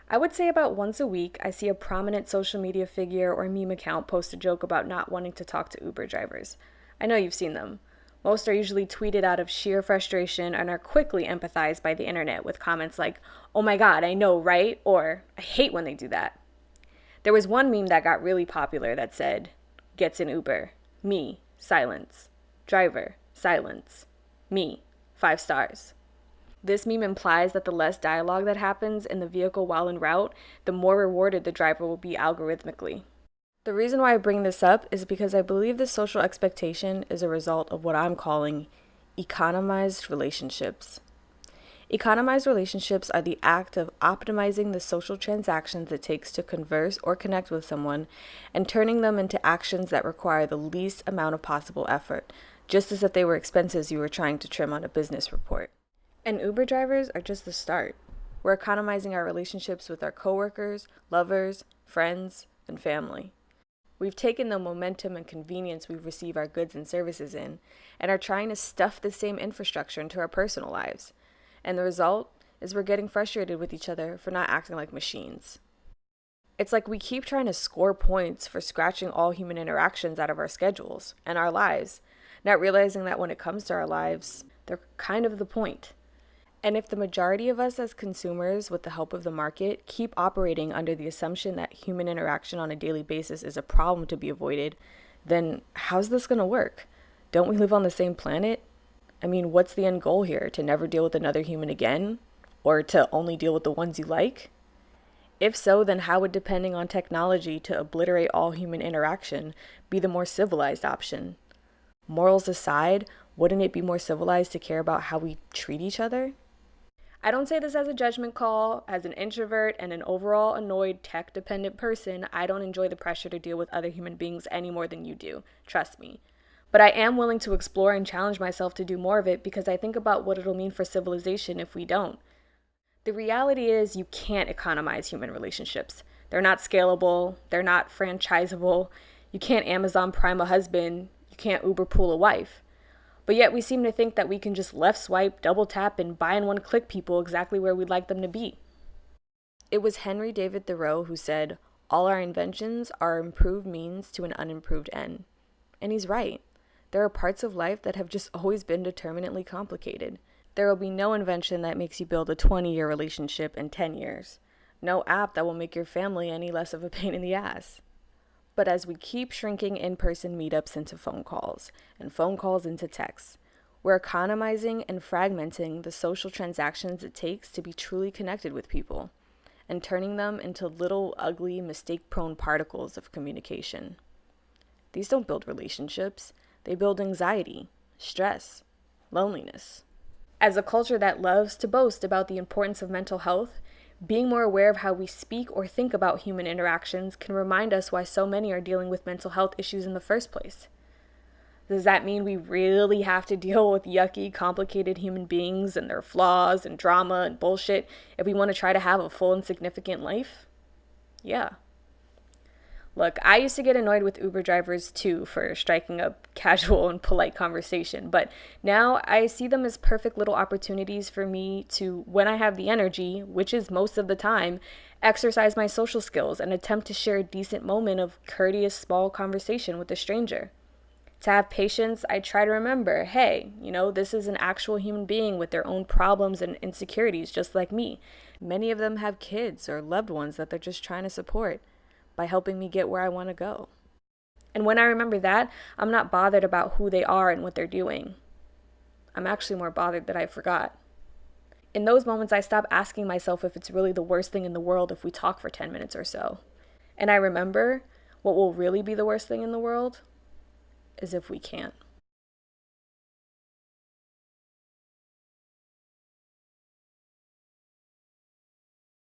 I would say about once a week, I see a prominent social media figure or meme account post a joke about not wanting to talk to Uber drivers. I know you've seen them. Most are usually tweeted out of sheer frustration and are quickly empathized by the internet with comments like, "Oh my god, I know, right?" Or, "I hate when they do that." There was one meme that got really popular that said, "Gets an Uber. Me, silence. Driver, silence. Me, 5 stars." This meme implies that the less dialogue that happens in the vehicle while en route, the more rewarded the driver will be algorithmically. The reason why I bring this up is because I believe this social expectation is a result of what I'm calling economized relationships. Economized relationships are the act of optimizing the social transactions it takes to converse or connect with someone and turning them into actions that require the least amount of possible effort, just as if they were expenses you were trying to trim on a business report. And Uber drivers are just the start. We're economizing our relationships with our coworkers, lovers, friends, and family. We've taken the momentum and convenience we receive our goods and services in and are trying to stuff the same infrastructure into our personal lives. And the result is we're getting frustrated with each other for not acting like machines. It's like we keep trying to score points for scratching all human interactions out of our schedules and our lives, not realizing that when it comes to our lives, they're kind of the point. And if the majority of us as consumers, with the help of the market, keep operating under the assumption that human interaction on a daily basis is a problem to be avoided, then how's this going to work? Don't we live on the same planet? I mean, what's the end goal here? To never deal with another human again? Or to only deal with the ones you like? If so, then how would depending on technology to obliterate all human interaction be the more civilized option? Morals aside, wouldn't it be more civilized to care about how we treat each other? I don't say this as a judgment call. As an introvert and an overall annoyed tech-dependent person, I don't enjoy the pressure to deal with other human beings any more than you do. Trust me. But I am willing to explore and challenge myself to do more of it because I think about what it'll mean for civilization if we don't. The reality is you can't economize human relationships. They're not scalable. They're not franchisable. You can't Amazon Prime a husband. You can't Uber pool a wife. But yet we seem to think that we can just left swipe, double tap, and buy in one click people exactly where we'd like them to be. It was Henry David Thoreau who said, "All our inventions are improved means to an unimproved end." And he's right. There are parts of life that have just always been determinately complicated. There will be no invention that makes you build a 20-year relationship in 10 years. No app that will make your family any less of a pain in the ass. But as we keep shrinking in-person meetups into phone calls, and phone calls into texts, we're economizing and fragmenting the social transactions it takes to be truly connected with people, and turning them into little, ugly, mistake-prone particles of communication. These don't build relationships. They build anxiety, stress, loneliness. As a culture that loves to boast about the importance of mental health, being more aware of how we speak or think about human interactions can remind us why so many are dealing with mental health issues in the first place. Does that mean we really have to deal with yucky, complicated human beings and their flaws and drama and bullshit if we want to try to have a full and significant life? Yeah. Look, I used to get annoyed with Uber drivers too for striking up casual and polite conversation, but now I see them as perfect little opportunities for me to, when I have the energy, which is most of the time, exercise my social skills and attempt to share a decent moment of courteous small conversation with a stranger. To have patience, I try to remember, hey, this is an actual human being with their own problems and insecurities just like me. Many of them have kids or loved ones that they're just trying to support by helping me get where I want to go. And when I remember that, I'm not bothered about who they are and what they're doing. I'm actually more bothered that I forgot. In those moments, I stop asking myself if it's really the worst thing in the world if we talk for 10 minutes or so. And I remember what will really be the worst thing in the world is if we can't.